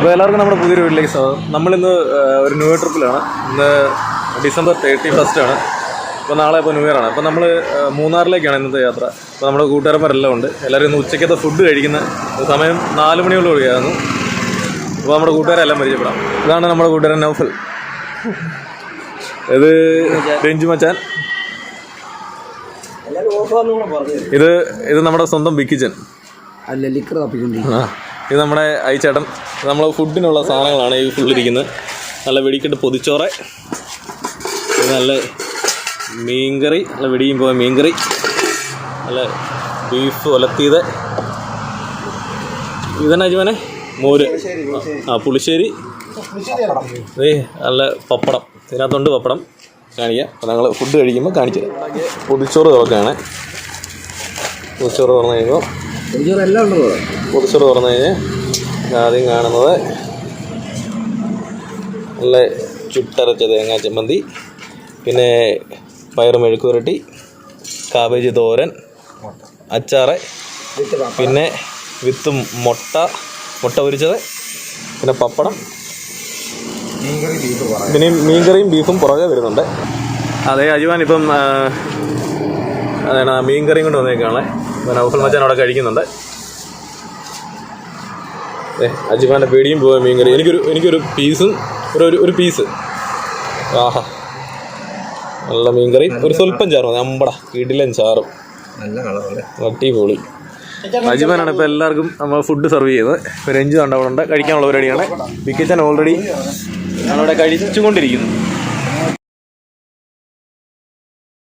അപ്പോൾ എല്ലാവർക്കും നമ്മുടെ പുതിയൊരു വീട്ടിലേക്ക് സ്വാഗതം. നമ്മളിന്ന് ഒരു ന്യൂ ഇയർ ട്രിപ്പിലാണ്. ഇന്ന് December 31 ആണ്. അപ്പോൾ നാളെ ഇപ്പോൾ ന്യൂ ഇയർ ആണ്. അപ്പോൾ നമ്മൾ മൂന്നാറിലേക്കാണ് ഇന്നത്തെ യാത്ര. അപ്പോൾ നമ്മുടെ കൂട്ടുകാരന്മാരെല്ലാം ഉണ്ട്. എല്ലാവരും ഇന്ന് ഉച്ചയ്ക്കത്തെ ഫുഡ് കഴിക്കുന്ന സമയം 4 മണിയോടുകൂടിയായിരുന്നു. അപ്പോൾ നമ്മുടെ കൂട്ടുകാരെല്ലാം പരിചയപ്പെടാം. ഇതാണ് നമ്മുടെ കൂട്ടുകാരൻ നൗഫൽ, ഇത് രഞ്ജു മച്ചാൻ, ഇത് നമ്മുടെ സ്വന്തം ബിക്കിച്ചൻ, ഇത് നമ്മുടെ ഐച്ചേട്ടൻ. നമ്മൾ ഫുഡിനുള്ള സാധനങ്ങളാണ് ഈ ഫുള്ളിരിക്കുന്നത്. നല്ല വെടിക്കെട്ട് പൊതിച്ചോറ്, നല്ല മീൻകറി, നല്ല വെടിയും പോയ മീൻകറി, നല്ല ബീഫ് ഒലത്തിയത്, ഇതന്നെ അജുമനെ മോര്, പുളിശ്ശേരി, നല്ല പപ്പടം. ഇതിനകത്തുണ്ട് പപ്പടം, കാണിക്കാം. അപ്പോൾ ഞങ്ങൾ ഫുഡ് കഴിക്കുമ്പോൾ കാണിച്ചു തരാം. പൊതിച്ചോറ് തുറക്കുകയാണ്. പൊതിച്ചോറ് തുറന്നു കഴിയുമ്പോൾ പൊതിച്ചോറ് തുറന്നു കഴിഞ്ഞാൽ ആദ്യം കാണുന്നത് നല്ല ചുട്ടരച്ച തേങ്ങാ ചമ്മന്തി, പിന്നെ പയറ് മെഴുക്കുവരട്ടി, കാബേജ് തോരൻ, അച്ചാറ്, പിന്നെ വിത്ത് മുട്ട പൊരിച്ചത്, പിന്നെ പപ്പടം, പിന്നെ മീൻകറിയും ബീഫും പുറകെ വരുന്നുണ്ട്. അതെ, അജുവാൻ ഇപ്പം അതാണ് മീൻകറിയും കൊണ്ട് വന്നേക്കാണ്. നൗഫൽ മച്ചാൻ അവിടെ കഴിക്കുന്നുണ്ട്. അജുവാൻ്റെ പേടിയും പോയ മീൻകറി. എനിക്കൊരു പീസും ഒരു പീസ്. ആഹാ, നല്ല മീൻകറി, ഒരു സ്വല്പം ചാറും, അമ്പട കിടിലൻ ചാറും, അടിപൊളി. അജുവാനാണ് ഇപ്പോൾ എല്ലാവർക്കും നമ്മൾ ഫുഡ് സെർവ് ചെയ്തത്. ഇപ്പോൾ രഞ്ജു കണ്ട് അവിടെ ഉണ്ട്, കഴിക്കാനുള്ള പരിപാടിയാണ്. ബിക്കിച്ചൻ ഓൾറെഡി ഞങ്ങളിവിടെ കഴിച്ചുകൊണ്ടിരിക്കുന്നു.